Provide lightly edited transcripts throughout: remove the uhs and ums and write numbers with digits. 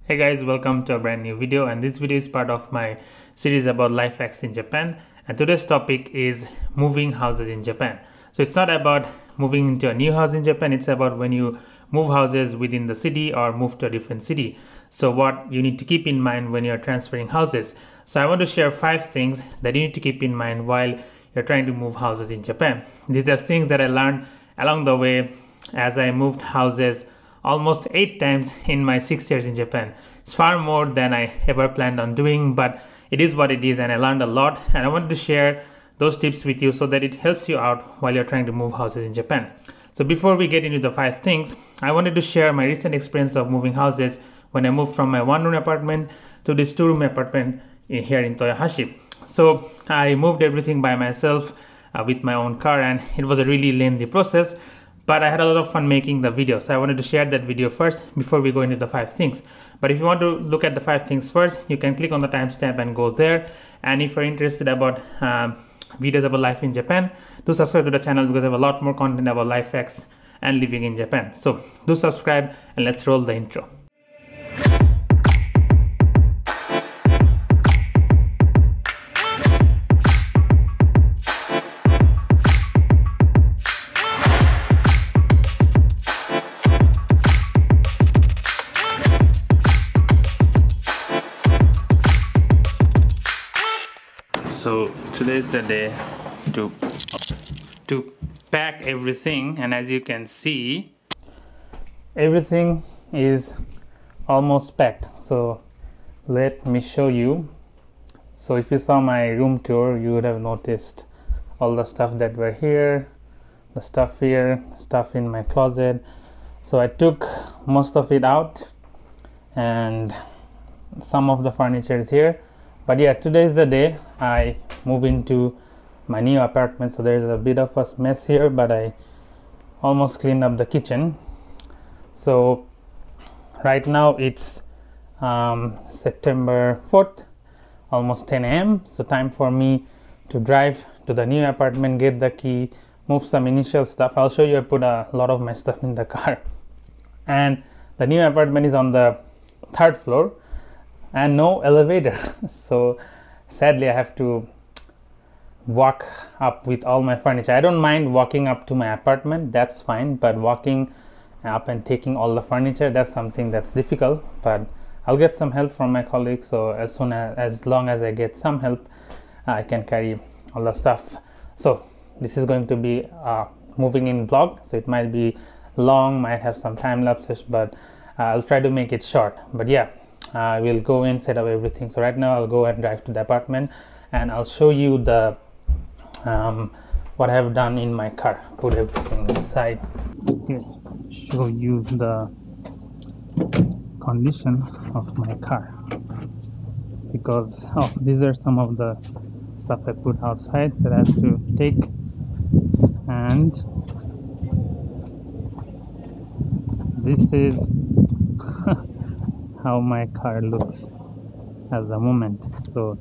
Hey guys, welcome to a brand new video, and this video is part of my series about life hacks in Japan. And today's topic is moving houses in Japan. So it's not about moving into a new house in Japan, it's about when you move houses within the city or move to a different city. So what you need to keep in mind when you're transferring houses. So I want to share 5 things that you need to keep in mind while you're trying to move houses in Japan. These are things that I learned along the way as I moved houses almost 8 times in my 6 years in Japan. It's far more than I ever planned on doing, but it is what it is, and I learned a lot, and I wanted to share those tips with you so that it helps you out while you're trying to move houses in Japan. So before we get into the 5 things, I wanted to share my recent experience of moving houses when I moved from my 1-room apartment to this 2-room apartment here in Toyohashi. So I moved everything by myself with my own car, and it was a really lengthy process, but I had a lot of fun making the video. So I wanted to share that video first before we go into the 5 things. But if you want to look at the 5 things first, you can click on the timestamp and go there. And if you're interested about videos about life in Japan, do subscribe to the channel because I have a lot more content about life hacks and living in Japan. So do subscribe and let's roll the intro. So today's the day to pack everything, and as you can see, everything is almost packed. So let me show you. So if you saw my room tour, you would have noticed all the stuff that were here, the stuff here, stuff in my closet. So I took most of it out and some of the furniture is here. But yeah, today is the day I move into my new apartment. So there's a bit of a mess here, but I almost cleaned up the kitchen. So right now it's September 4th, almost 10 a.m. So time for me to drive to the new apartment, get the key, move some initial stuff. I'll show you. I put a lot of my stuff in the car. And the new apartment is on the 3rd floor. And no elevator. So sadly I have to walk up with all my furniture. I don't mind walking up to my apartment, that's fine, but walking up and taking all the furniture, that's something that's difficult. But I'll get some help from my colleagues, so as long as I get some help, I can carry all the stuff. So this is going to be a moving in vlog, so it might be long, might have some time lapses, but I'll try to make it short. But yeah, I will go and set up everything. So right now I'll go and drive to the apartment and I'll show you the what I have done in my car. Put everything inside. Okay, show you the condition of my car, because these are some of the stuff I put outside that I have to take, and this is how my car looks at the moment. So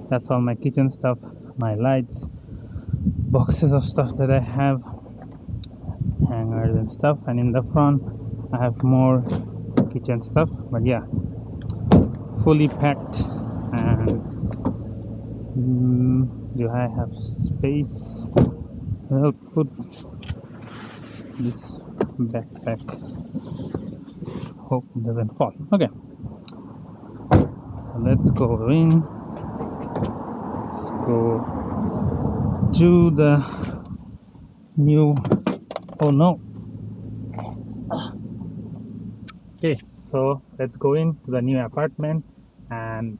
that's all my kitchen stuff, my lights, boxes of stuff that I have, hangers and stuff, and in the front I have more kitchen stuff. But yeah, fully packed. And do I have space? I'll put this backpack, hope it doesn't fall. Okay, so let's go in. Let's go to the new, oh no. Okay, so let's go into the new apartment, and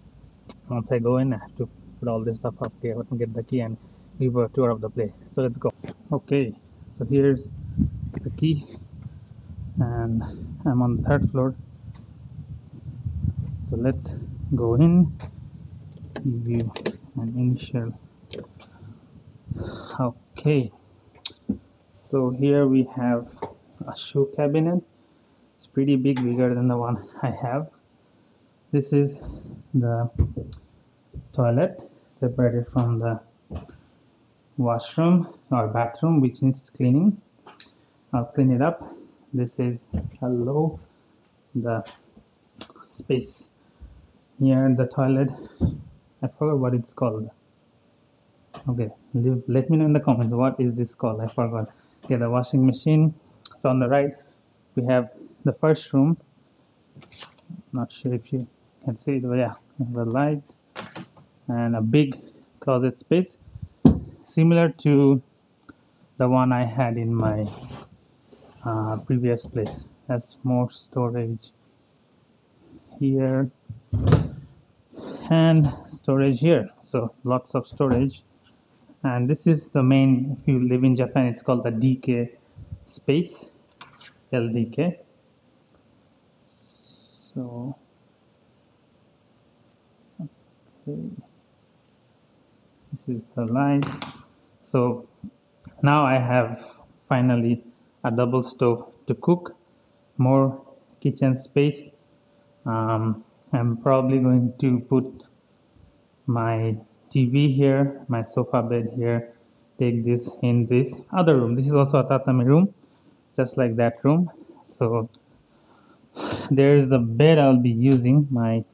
once I go in I have to put all this stuff up here and get the key and give a tour of the place. So let's go. Okay, so here's the key and I'm on the 3rd floor. So let's go in, give you an initial. Okay, so here we have a shoe cabinet. It's pretty big, bigger than the one I have. This is the toilet, separated from the washroom or bathroom, which needs cleaning. I'll clean it up. This is the space near the toilet. I forgot what it's called. Okay, let me know in the comments what is this called. I forgot. Okay, the washing machine. So on the right we have the first room. Not sure if you can see it, but yeah, the light and a big closet space similar to the one I had in my previous place. That's more storage here and storage here, so lots of storage. And this is the main, if you live in Japan, it's called the DK space, LDK. So okay, this is the light. So now I have finally a double stove to cook, more kitchen space. I'm probably going to put my TV here, my sofa bed here, take this in this other room. This is also a tatami room, just like that room. So there's the bed I'll be using. The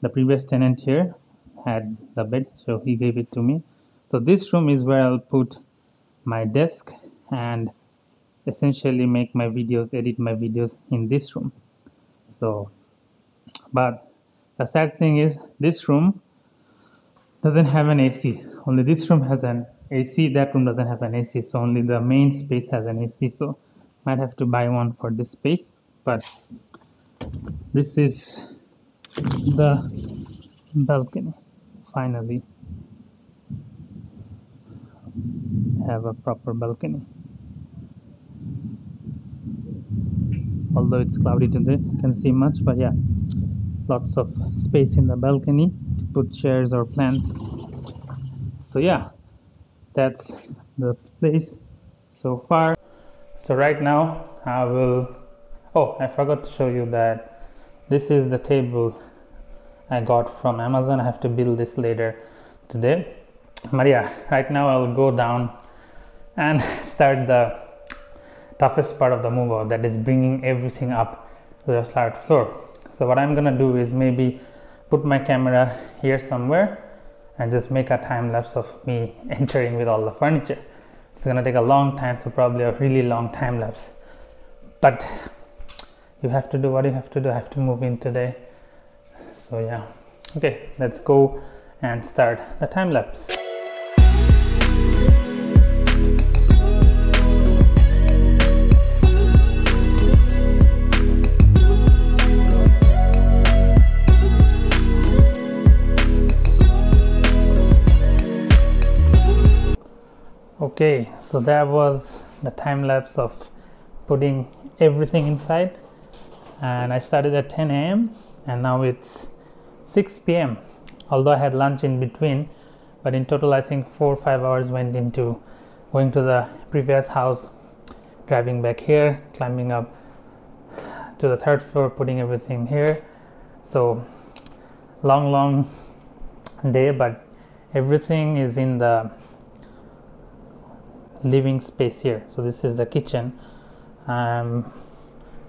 previous tenant here had the bed, so he gave it to me. So this room is where I'll put my desk and essentially make my videos, edit my videos in this room. So, but the sad thing is this room doesn't have an AC. Only this room has an AC. That room doesn't have an AC. So only the main space has an AC. So might have to buy one for this space. But this is the balcony. Finally have a proper balcony. Although it's cloudy today, you can see much, but yeah, lots of space in the balcony to put chairs or plants. So yeah, that's the place so far. So right now I will, I forgot to show you that this is the table I got from Amazon. I have to build this later today. But yeah, right now I'll go down and start the toughest part of the move out, that is bringing everything up to the third floor. So what I'm gonna do is maybe put my camera here somewhere and just make a time lapse of me entering with all the furniture. It's gonna take a long time, so probably a really long time lapse, but you have to do what you have to do. I have to move in today, so yeah. Okay, let's go and start the time lapse. Okay, so that was the time lapse of putting everything inside, and I started at 10 a.m. and now it's 6 p.m. although I had lunch in between, but in total I think 4 or 5 hours went into going to the previous house, driving back here, climbing up to the third floor, putting everything here. So long day, but everything is in the living space here. So this is the kitchen. I'm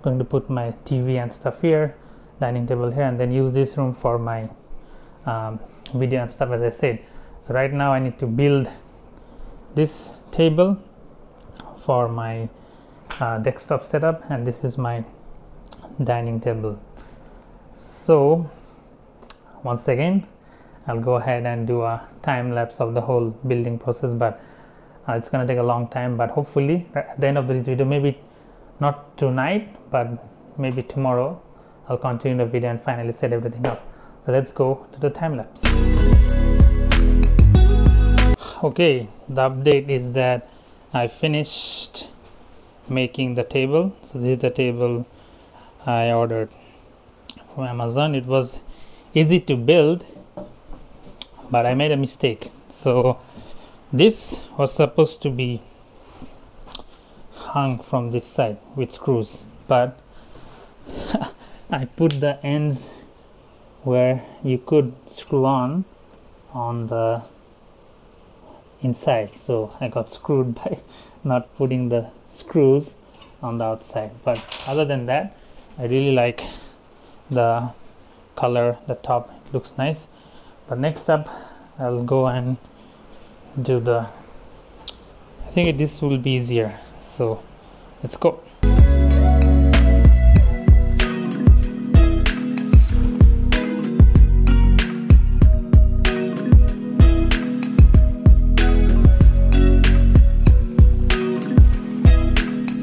going to put my TV and stuff here, dining table here, and then use this room for my video and stuff, as I said. So right now I need to build this table for my desktop setup, and this is my dining table. So once again I'll go ahead and do a time lapse of the whole building process, but it's gonna take a long time. But hopefully at the end of this video, maybe not tonight but maybe tomorrow, I'll continue the video and finally set everything up. So let's go to the time lapse. Okay, the update is that I finished making the table. So this is the table I ordered from Amazon. It was easy to build, but I made a mistake. So this was supposed to be hung from this side with screws, but I put the ends where you could screw on the inside, so I got screwed by not putting the screws on the outside. But other than that, I really like the color, the top looks nice. But next up I'll go and do the, I think this will be easier, so let's go.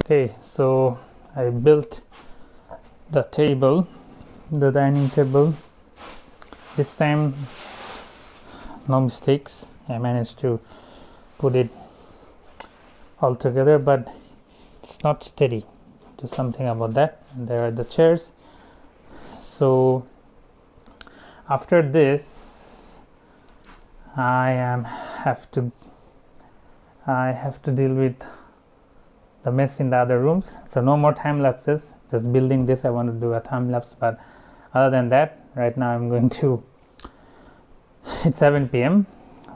Okay, so I built the table, the dining table. This time no mistakes. I managed to put it all together, but it's not steady. Do something about that. And there are the chairs. So after this I have to deal with the mess in the other rooms. So no more time lapses, just building this. I want to do a time lapse, but other than that, right now I'm going to, it's 7 p.m.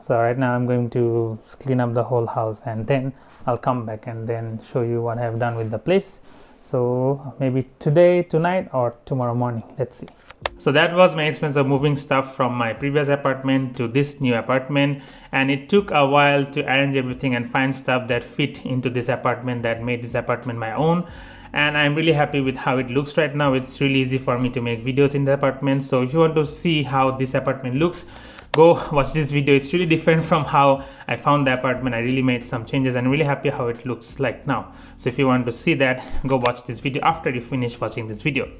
so right now I'm going to clean up the whole house, and then I'll come back and then show you what I have done with the place. So maybe today, tonight, or tomorrow morning, let's see. So that was my experience of moving stuff from my previous apartment to this new apartment, and it took a while to arrange everything and find stuff that fit into this apartment, that made this apartment my own. And I'm really happy with how it looks right now. It's really easy for me to make videos in the apartment. So if you want to see how this apartment looks, go watch this video. It's really different from how I found the apartment. I really made some changes and really happy how it looks like now. So if you want to see that, go watch this video after you finish watching this video.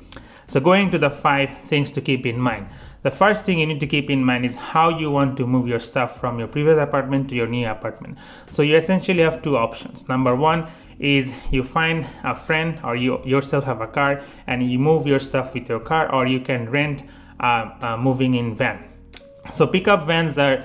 So going to the 5 things to keep in mind. The first thing you need to keep in mind is how you want to move your stuff from your previous apartment to your new apartment. So you essentially have 2 options. Number 1 is you find a friend, or you yourself have a car and you move your stuff with your car, or you can rent a moving in van. So pickup vans are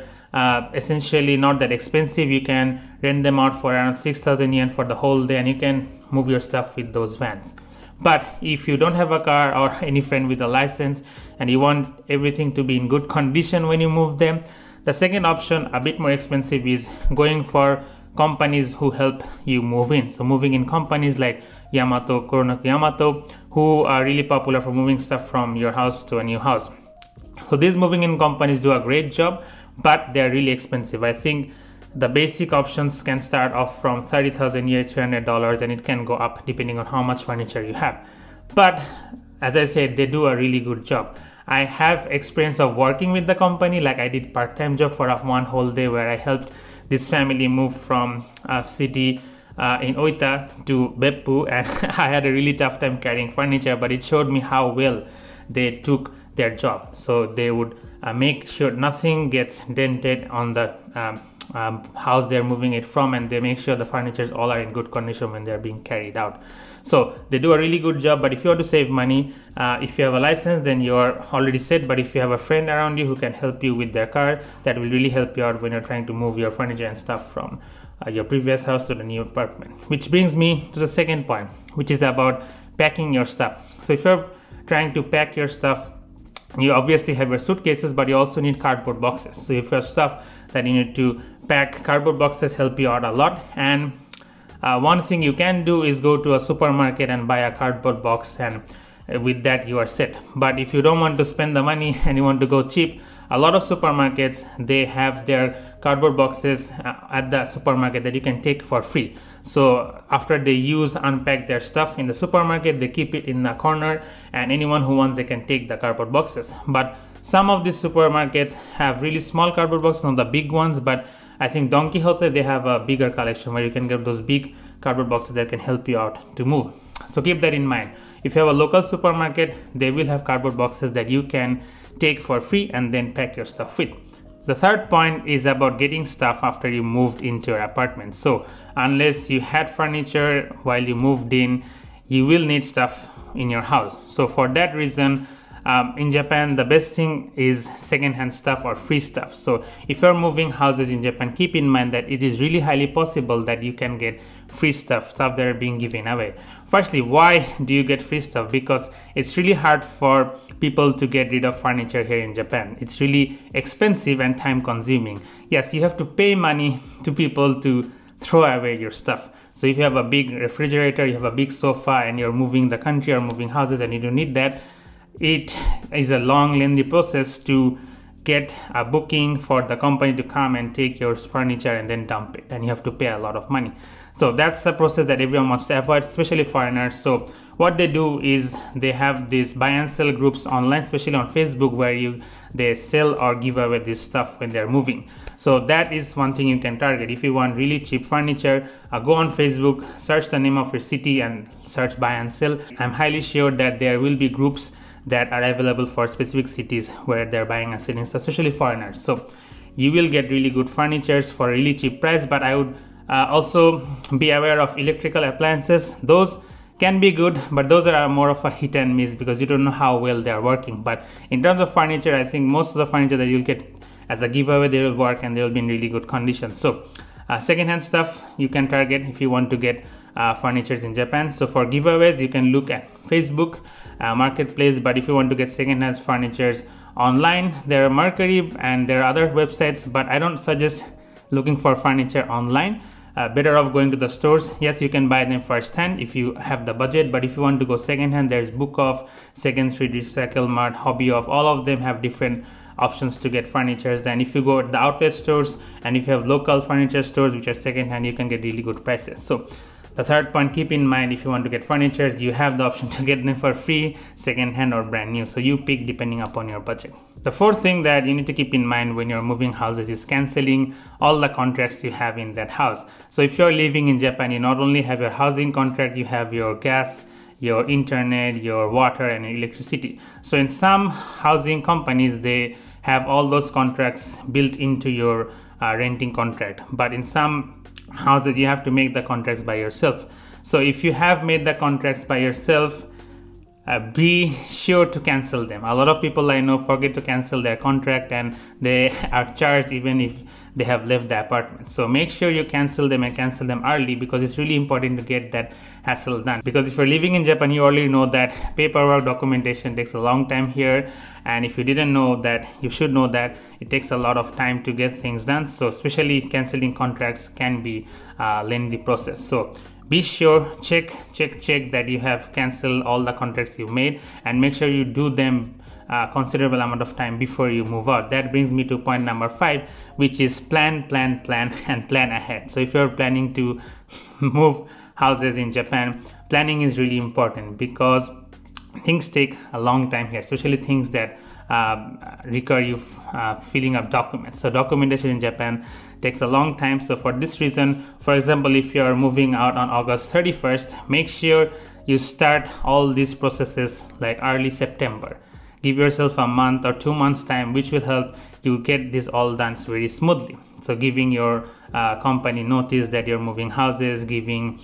essentially not that expensive. You can rent them out for around 6,000 yen for the whole day, and you can move your stuff with those vans. But if you don't have a car or any friend with a license and you want everything to be in good condition when you move them, the second option, a bit more expensive, is going for companies who help you move in. So moving in companies like Yamato, Koronaku Yamato, who are really popular for moving stuff from your house to a new house. So these moving in companies do a great job, but they're really expensive. I think the basic options can start off from 30,000 yen, $300, and it can go up depending on how much furniture you have. But as I said, they do a really good job. I have experience of working with the company. Like I did part-time job for one whole day where I helped this family move from a city in Oita to Beppu, and I had a really tough time carrying furniture, but it showed me how well they took their job. So they would make sure nothing gets dented on the house they're moving it from, and they make sure the furnitures all are in good condition when they're being carried out. So they do a really good job. But if you want to save money, if you have a license, then you're already set. But if you have a friend around you who can help you with their car, that will really help you out when you're trying to move your furniture and stuff from your previous house to the new apartment. Which brings me to the second point, which is about packing your stuff. So if you're trying to pack your stuff, you obviously have your suitcases, but you also need cardboard boxes. So if you have stuff that you need to pack, cardboard boxes help you out a lot. And one thing you can do is go to a supermarket and buy a cardboard box, and with that you are set. But if you don't want to spend the money and you want to go cheap, a lot of supermarkets, they have their cardboard boxes at the supermarket that you can take for free. So after they unpack their stuff in the supermarket, they keep it in the corner, and anyone who wants, they can take the cardboard boxes. But some of these supermarkets have really small cardboard boxes, not the big ones, but I think Don Quijote, they have a bigger collection where you can get those big cardboard boxes that can help you out to move. So keep that in mind. If you have a local supermarket, they will have cardboard boxes that you can take for free and then pack your stuff with. The third point is about getting stuff after you moved into your apartment. So unless you had furniture while you moved in, you will need stuff in your house. So for that reason, in Japan, the best thing is second-hand stuff or free stuff. So if you're moving houses in Japan, keep in mind that it is really highly possible that you can get free stuff that are being given away. Firstly, why do you get free stuff? Because it's really hard for people to get rid of furniture here in Japan. It's really expensive and time consuming. Yes, you have to pay money to people to throw away your stuff. So if you have a big refrigerator, you have a big sofa, and you're moving the country or moving houses and you don't need that, it is a long, lengthy process to get a booking for the company to come and take your furniture and then dump it, and you have to pay a lot of money. So that's a process that everyone wants to avoid, especially foreigners. So what they do is they have these buy and sell groups online, especially on Facebook, where they sell or give away this stuff when they're moving. So that is one thing you can target. If you want really cheap furniture, go on Facebook, search the name of your city and search buy and sell. I'm highly sure that there will be groups that are available for specific cities where they're buying and selling, especially foreigners. So you will get really good furnitures for a really cheap price. But I would also be aware of electrical appliances. Those can be good, but those are more of a hit and miss because you don't know how well they are working. But in terms of furniture, I think most of the furniture that you'll get as a giveaway, they will work and they will be in really good condition. So secondhand stuff you can target if you want to get furnitures in Japan. So for giveaways, you can look at Facebook Marketplace, but if you want to get secondhand furnitures online, there are Mercury and there are other websites, but I don't suggest looking for furniture online. Better off going to the stores. Yes, you can buy them first hand if you have the budget, but if you want to go second hand, there's Book Off, Second Street, Recycle Mart, Hobby Off. All of them have different options to get furnitures. And if you go to the outlet stores and if you have local furniture stores which are second hand, you can get really good prices. So the third point, keep in mind, if you want to get furniture, you have the option to get them for free, second hand or brand new. So you pick depending upon your budget. The fourth thing that you need to keep in mind when you're moving houses is canceling all the contracts you have in that house. So if you're living in Japan, you not only have your housing contract, you have your gas, your internet, your water and electricity. So in some housing companies, they have all those contracts built into your renting contract. But in some houses, you have to make the contracts by yourself. So if you have made the contracts by yourself, be sure to cancel them. A lot of people I know forget to cancel their contract and they are charged even if they have left the apartment. So make sure you cancel them and cancel them early, because it's really important to get that hassle done. Because if you're living in Japan, you already know that paperwork documentation takes a long time here, and if you didn't know that, you should know that it takes a lot of time to get things done. So especially canceling contracts can be a lengthy process. So be sure, check that you have canceled all the contracts you made, and make sure you do them considerable amount of time before you move out. That brings me to point number 5, which is plan and plan ahead. So if you're planning to move houses in Japan, planning is really important because things take a long time here, especially things that require you filling up documents. So documentation in Japan takes a long time. So for this reason, for example, if you're moving out on August 31st, make sure you start all these processes like early September. Give yourself a month or 2 months time, which will help you get this all done very smoothly. So giving your company notice that you're moving houses, giving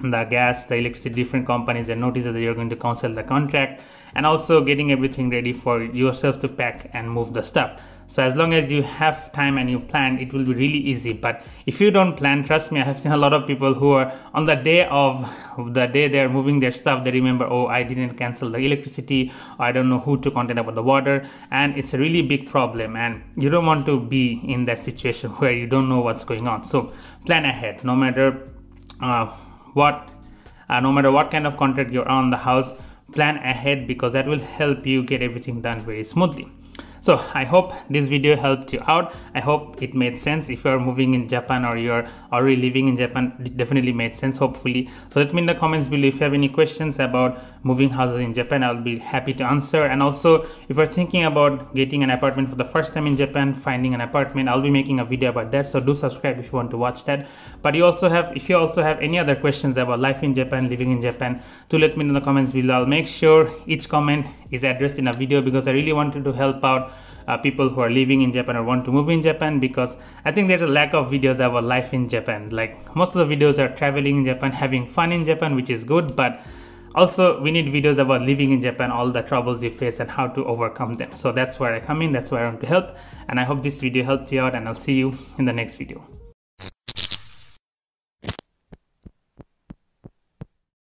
the gas, the electricity, different companies, the notices that you're going to cancel the contract, and also getting everything ready for yourself to pack and move the stuff. So as long as you have time and you plan, it will be really easy. But if you don't plan, trust me, I have seen a lot of people who are on the day they're moving their stuff, they remember, oh, I didn't cancel the electricity, or I don't know who to contact about the water, and it's a really big problem, and you don't want to be in that situation where you don't know what's going on. So plan ahead, no matter what kind of contract you're on the house, plan ahead, because that will help you get everything done very smoothly. So I hope this video helped you out. I hope it made sense. If you're moving in Japan or you're already living in Japan, it definitely made sense, hopefully. So let me in the comments below if you have any questions about moving houses in Japan. I'll be happy to answer. And also, if you're thinking about getting an apartment for the first time in Japan, finding an apartment, I'll be making a video about that. So do subscribe if you want to watch that. But if you also have any other questions about life in Japan, living in Japan, do let me know in the comments below. I'll make sure each comment is addressed in a video, because I really wanted to help out people who are living in Japan or want to move in Japan, because I think there's a lack of videos about life in Japan. Like most of the videos are traveling in Japan, having fun in Japan, which is good, but also we need videos about living in Japan, all the troubles you face and how to overcome them. So that's where I come in, that's where I want to help, and I hope this video helped you out, and I'll see you in the next video.